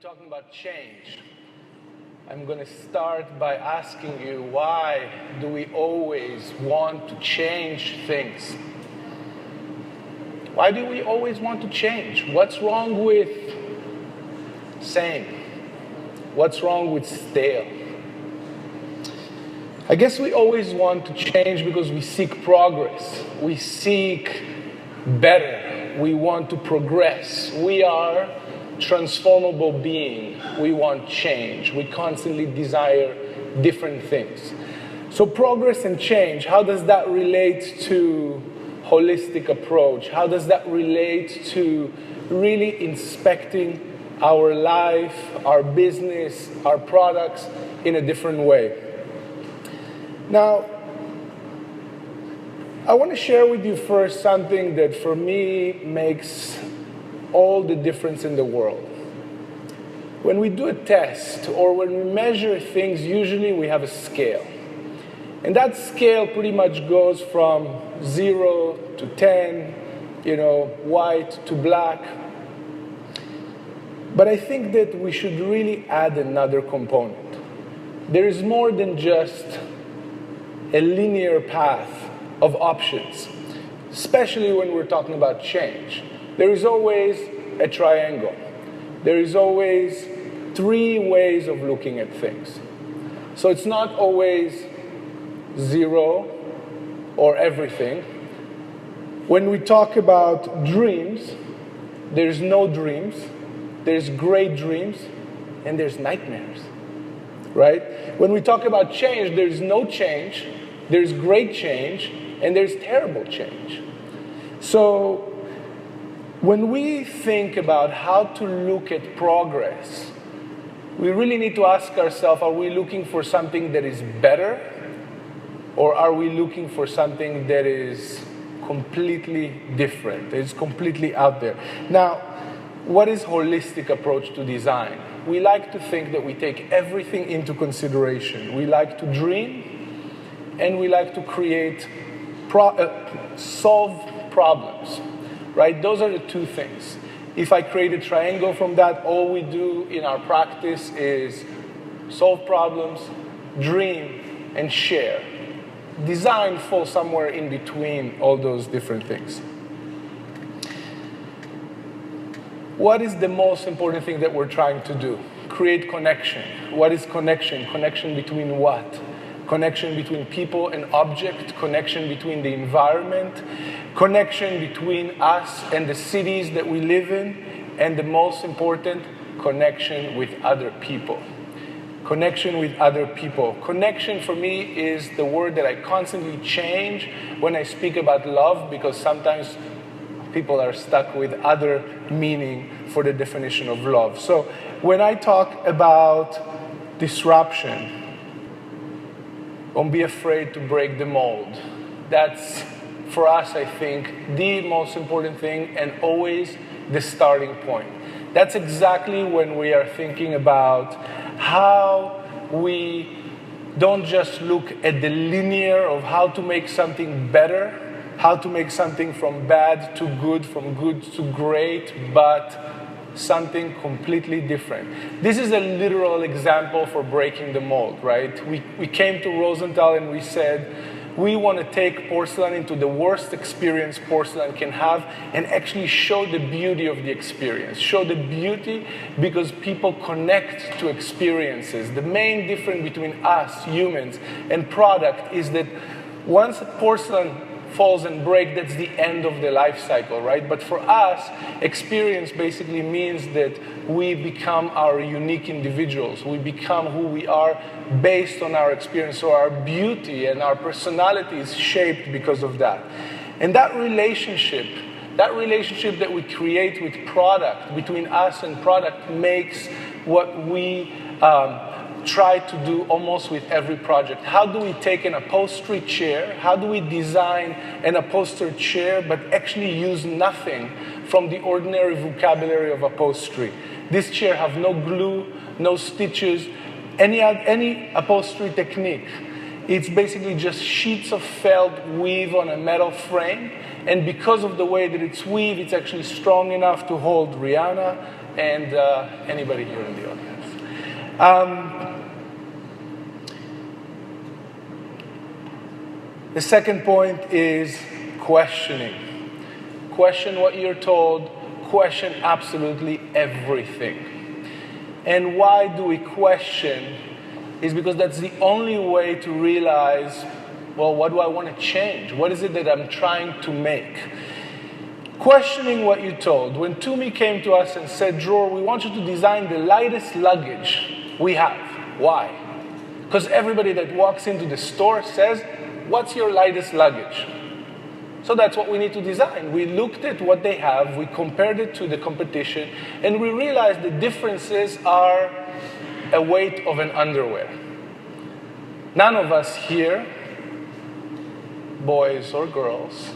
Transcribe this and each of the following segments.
talking about change, I'm going to start by asking you, why do we always want to change things? Why do we always want to change? What's wrong with same? What's wrong with stale? I guess we always want to change because we seek progress. We seek better. We want to progress. We are transformable being. We want change. We constantly desire different things. So progress and change, how does that relate to holistic approach? How does that relate to really inspecting our life, our business, our products in a different way? Now, I want to share with you first something that for me makes all the difference in the world. When we do a test or when we measure things, usually we have a scale. And that scale pretty much goes from 0 to 10, white to black. But I think that we should really add another component. There is more than just a linear path of options, especially when we're talking about change. There is always a triangle. There is always 3 ways of looking at things. So it's not always 0 or everything. When we talk about dreams, there's no dreams, there's great dreams, and there's nightmares, right? When we talk about change, there's no change, there's great change, and there's terrible change. So when we think about how to look at progress, we really need to ask ourselves, are we looking for something that is better? Or are we looking for something that is completely different, that is completely out there? Now, what is holistic approach to design? We like to think that we take everything into consideration. We like to dream, and we like to create, solve problems. Right? Those are the 2 things. If I create a triangle from that, all we do in our practice is solve problems, dream, and share. Design falls somewhere in between all those different things. What is the most important thing that we're trying to do? Create connection. What is connection? Connection between what? Connection between people and object, connection between the environment, connection between us and the cities that we live in, and the most important, connection with other people. Connection with other people. Connection for me is the word that I constantly change when I speak about love, because sometimes people are stuck with other meaning for the definition of love. So when I talk about disruption, don't be afraid to break the mold. That's, for us, I think, the most important thing and always the starting point. That's exactly when we are thinking about how we don't just look at the linear of how to make something better, how to make something from bad to good, from good to great, but something completely different. This is a literal example for breaking the mold, right? We came to Rosenthal and we said, we want to take porcelain into the worst experience porcelain can have and actually show the beauty of the experience. Show the beauty because people connect to experiences. The main difference between us, humans, and product is that once porcelain falls and breaks, that's the end of the life cycle, right? But for us, experience basically means that we become our unique individuals. We become who we are based on our experience. So our beauty and our personality is shaped because of that. And that relationship that we create with product, between us and product, makes what we try to do almost with every project. How do we take an upholstery chair? How do we design an upholstery chair but actually use nothing from the ordinary vocabulary of upholstery? This chair have no glue, no stitches, any upholstery technique. It's basically just sheets of felt weave on a metal frame, and because of the way that it's weaved, it's actually strong enough to hold Rihanna, and anybody here in the audience. The second point is questioning. Question what you're told, question absolutely everything. And why do we question? Is because that's the only way to realize, well, what do I want to change? What is it that I'm trying to make? Questioning what you're told. When Tumi came to us and said, Dror, we want you to design the lightest luggage we have. Why? Because everybody that walks into the store says, what's your lightest luggage? So that's what we need to design. We looked at what they have, we compared it to the competition, and we realized the differences are a weight of an underwear. None of us here, boys or girls,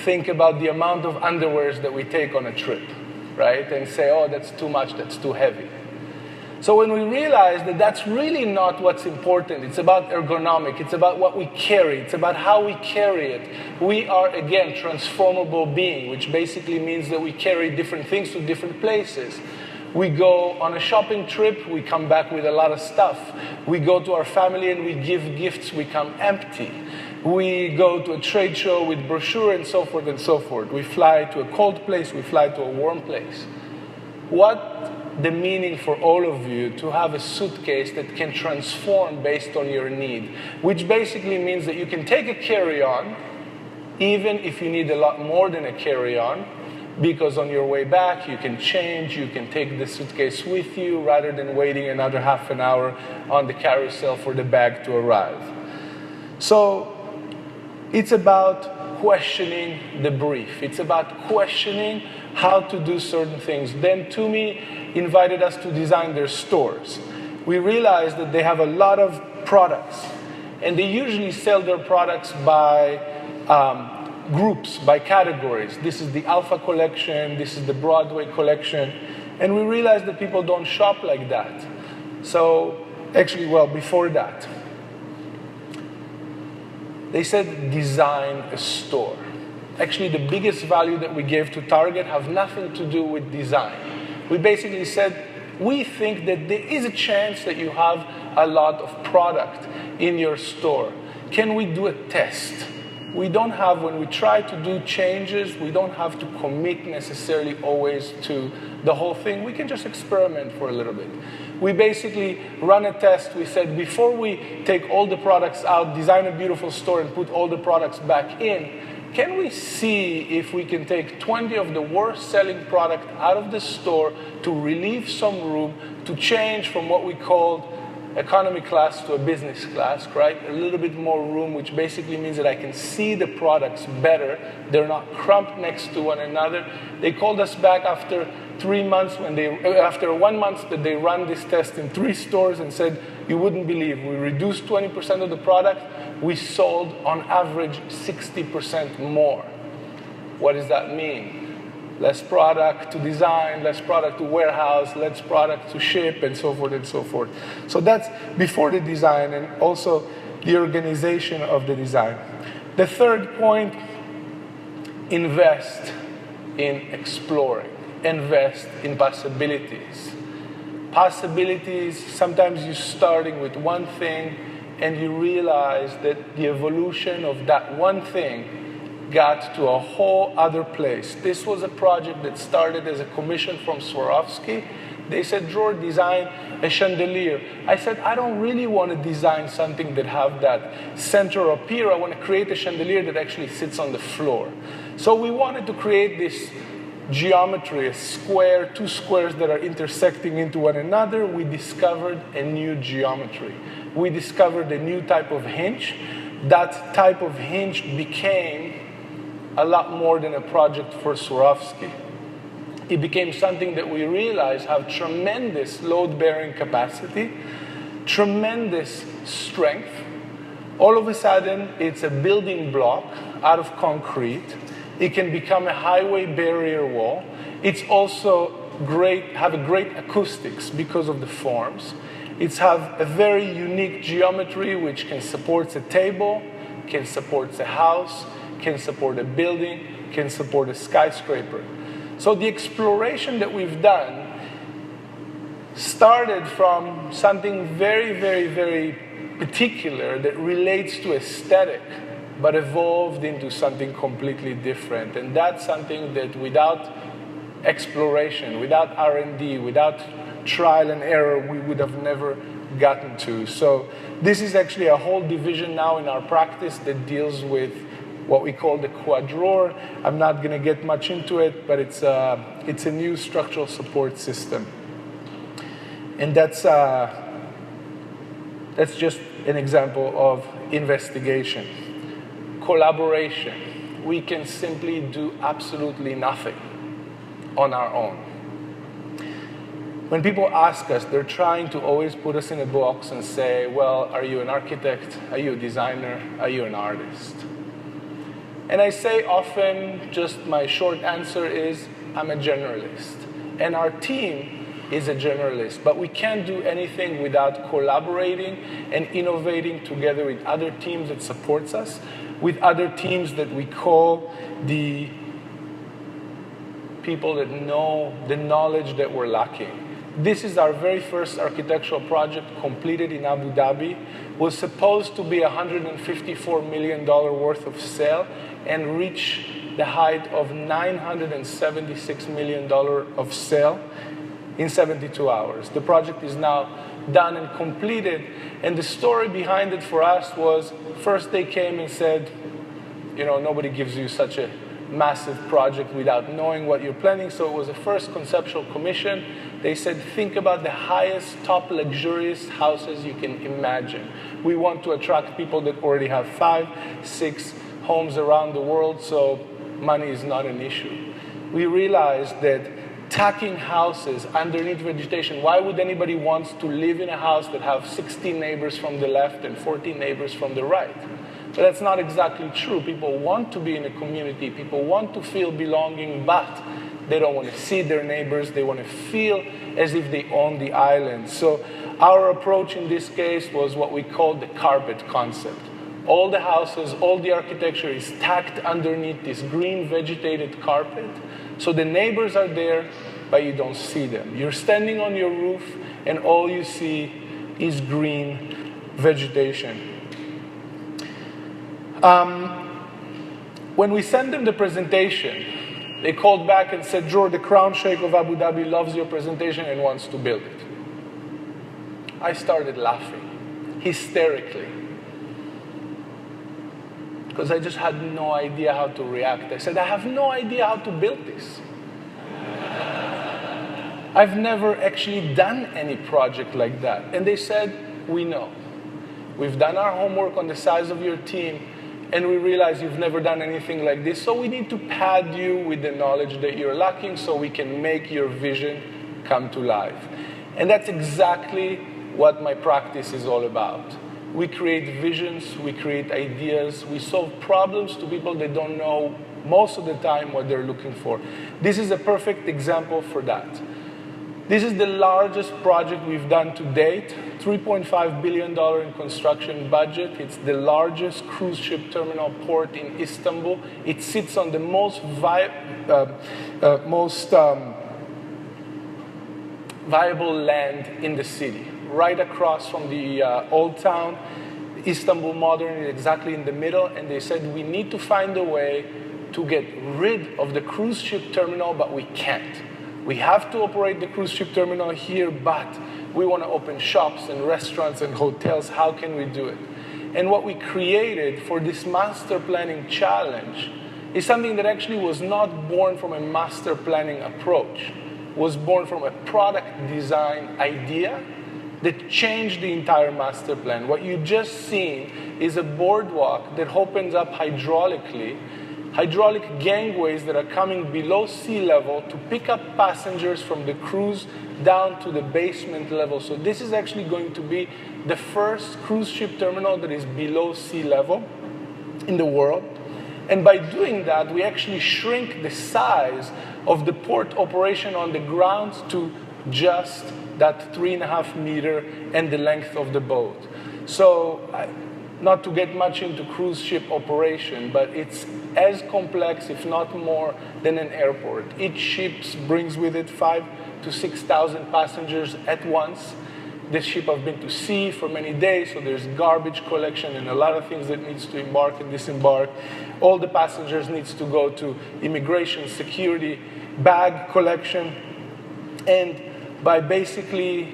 think about the amount of underwears that we take on a trip, right? And say, oh, that's too much, that's too heavy. So when we realize that that's really not what's important, it's about ergonomic, it's about what we carry, it's about how we carry it. We are, again, transformable being, which basically means that we carry different things to different places. We go on a shopping trip, we come back with a lot of stuff. We go to our family and we give gifts, we come empty. We go to a trade show with brochure and so forth and so forth. We fly to a cold place, we fly to a warm place. What the meaning for all of you to have a suitcase that can transform based on your need, which basically means that you can take a carry-on, even if you need a lot more than a carry-on, because on your way back you can change, you can take the suitcase with you rather than waiting another half an hour on the carousel for the bag to arrive. So it's about questioning the brief. It's about questioning how to do certain things. Then Tumi invited us to design their stores. We realized that they have a lot of products, and they usually sell their products by groups, by categories. This is the Alpha collection, this is the Broadway collection, and we realized that people don't shop like that. So actually, well, before that, they said design a store. Actually, the biggest value that we gave to Target have nothing to do with design. We basically said, we think that there is a chance that you have a lot of product in your store. Can we do a test? We don't have, when we try to do changes, we don't have to commit necessarily always to the whole thing. We can just experiment for a little bit. We basically run a test. We said, before we take all the products out, design a beautiful store and put all the products back in, can we see if we can take 20 of the worst selling product out of the store to relieve some room, to change from what we called economy class to a business class, right? A little bit more room, which basically means that I can see the products better. They're not cramped next to one another. They called us back after 3 months, after 1 month that they ran this test in 3 stores and said, you wouldn't believe, we reduced 20% of the product, we sold on average 60% more. What does that mean? Less product to design, less product to warehouse, less product to ship, and so forth and so forth. So that's before the design and also the organization of the design. The third point, invest in exploring. Invest in possibilities. Possibilities, sometimes you're starting with one thing and you realize that the evolution of that one thing got to a whole other place. This was a project that started as a commission from Swarovski. They said, Dror, design a chandelier. I said, I don't really want to design something that have that center or pier. I want to create a chandelier that actually sits on the floor. So we wanted to create this geometry, a square, 2 squares that are intersecting into one another. We discovered a new geometry. We discovered a new type of hinge. That type of hinge became a lot more than a project for Swarovski. It became something that we realized have tremendous load-bearing capacity, tremendous strength. All of a sudden, it's a building block out of concrete. It can become a highway barrier wall. It's also have a great acoustics because of the forms. It's have a very unique geometry which can support a table, can support a house, can support a building, can support a skyscraper. So the exploration that we've done started from something very, very, very particular that relates to aesthetic, but evolved into something completely different. And that's something that without exploration, without R&D, without trial and error, we would have never gotten to. So this is actually a whole division now in our practice that deals with what we call the quadror. I'm not going to get much into it, but it's a new structural support system. And that's just an example of investigation. Collaboration. We can simply do absolutely nothing on our own. When people ask us, they're trying to always put us in a box and say, well, are you an architect? Are you a designer? Are you an artist? And I say often, just my short answer is, I'm a generalist. And our team is a generalist, but we can't do anything without collaborating and innovating together with other teams that supports us, with other teams that we call the people that know the knowledge that we're lacking. This is our very first architectural project completed in Abu Dhabi. Was supposed to be $154 million worth of sale and reach the height of $976 million of sale in 72 hours. The project is now done and completed. And the story behind it for us was, first they came and said, you know, nobody gives you such a massive project without knowing what you're planning. So it was the first conceptual commission. They said, think about the highest, top luxurious houses you can imagine. We want to attract people that already have 5, 6 homes around the world, so money is not an issue. We realized that tacking houses underneath vegetation, why would anybody want to live in a house that have 16 neighbors from the left and 14 neighbors from the right? But that's not exactly true. People want to be in a community. People want to feel belonging, but they don't want to see their neighbors. They want to feel as if they own the island. So our approach in this case was what we called the carpet concept. All the houses, all the architecture is tacked underneath this green vegetated carpet. So the neighbors are there, but you don't see them. You're standing on your roof, and all you see is green vegetation. When we sent them the presentation, they called back and said, Dror, the Crown Sheikh of Abu Dhabi loves your presentation and wants to build it. I started laughing, hysterically, because I just had no idea how to react. I said, I have no idea how to build this. I've never actually done any project like that. And they said, we know. We've done our homework on the size of your team, and we realize you've never done anything like this, so we need to pad you with the knowledge that you're lacking so we can make your vision come to life. And that's exactly what my practice is all about. We create visions, we create ideas, we solve problems to people that don't know most of the time what they're looking for. This is a perfect example for that. This is the largest project we've done to date, $3.5 billion in construction budget. It's the largest cruise ship terminal port in Istanbul. It sits on the most viable land in the city, right across from the old town. Istanbul Modern is exactly in the middle, and they said we need to find a way to get rid of the cruise ship terminal, but we can't. We have to operate the cruise ship terminal here, but we want to open shops and restaurants and hotels. How can we do it? And what we created for this master planning challenge is something that actually was not born from a master planning approach. It was born from a product design idea that changed the entire master plan. What you just seen is a boardwalk that opens up hydraulically, hydraulic gangways that are coming below sea level to pick up passengers from the cruise down to the basement level. So this is actually going to be the first cruise ship terminal that is below sea level in the world. And by doing that, we actually shrink the size of the port operation on the ground to just that 3.5 meter and the length of the boat. So not to get much into cruise ship operation, but it's as complex, if not more, than an airport. Each ship brings with it 5,000 to 6,000 passengers at once. This ship has been to sea for many days, so there's garbage collection and a lot of things that needs to embark and disembark. All the passengers needs to go to immigration, security, bag collection, and by basically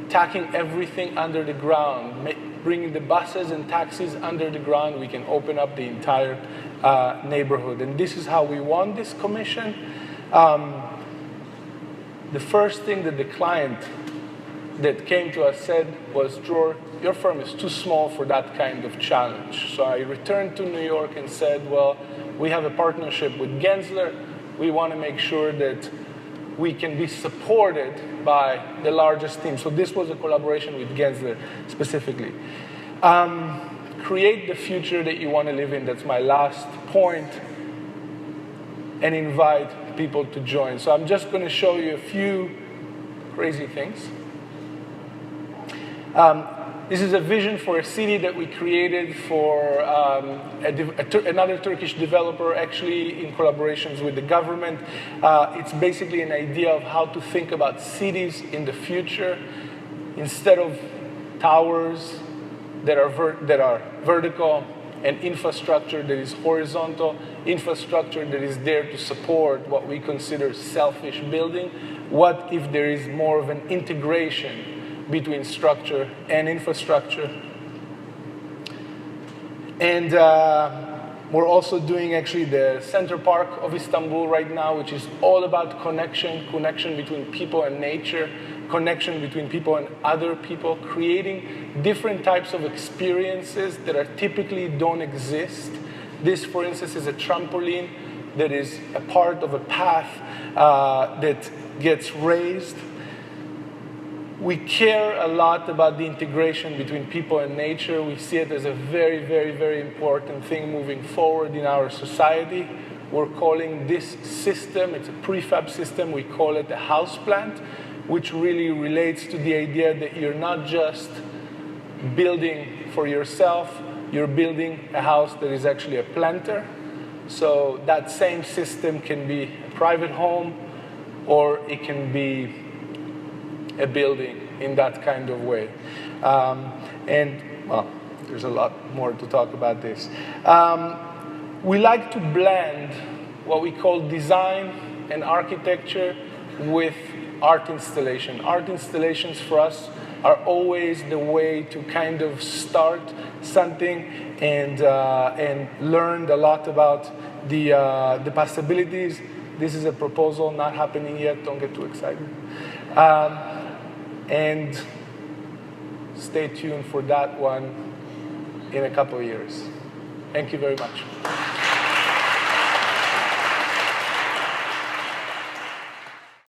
tacking everything under the ground, bringing the buses and taxis under the ground, we can open up the entire neighborhood. And this is how we won this commission. The first thing that the client that came to us said was, Dror, your firm is too small for that kind of challenge. So I returned to New York and said, well, we have a partnership with Gensler. We want to make sure that we can be supported by the largest team. So this was a collaboration with Gensler specifically. Create the future that you want to live in. That's my last point. And invite people to join. So I'm just going to show you a few crazy things. This is a vision for a city that we created for another Turkish developer, actually in collaborations with the government. It's basically an idea of how to think about cities in the future. Instead of towers that are vertical and infrastructure that is horizontal, infrastructure that is there to support what we consider selfish building. What if there is more of an integration between structure and infrastructure? And we're also doing actually the Center Park of Istanbul right now, which is all about connection between people and nature, connection between people and other people, creating different types of experiences that are typically don't exist. This, for instance, is a trampoline that is a part of a path that gets raised. We care a lot about the integration between people and nature. We see it as a very, very, very important thing moving forward in our society. We're calling this system, it's a prefab system, we call it a house plant, which really relates to the idea that you're not just building for yourself, you're building a house that is actually a planter. So that same system can be a private home, or it can be a building in that kind of way. And, well, there's a lot more to talk about this. We like to blend what we call design and architecture with art installation. Art installations for us are always the way to kind of start something and learn a lot about the possibilities. This is a proposal not happening yet, don't get too excited. And stay tuned for that one in a couple of years. Thank you very much.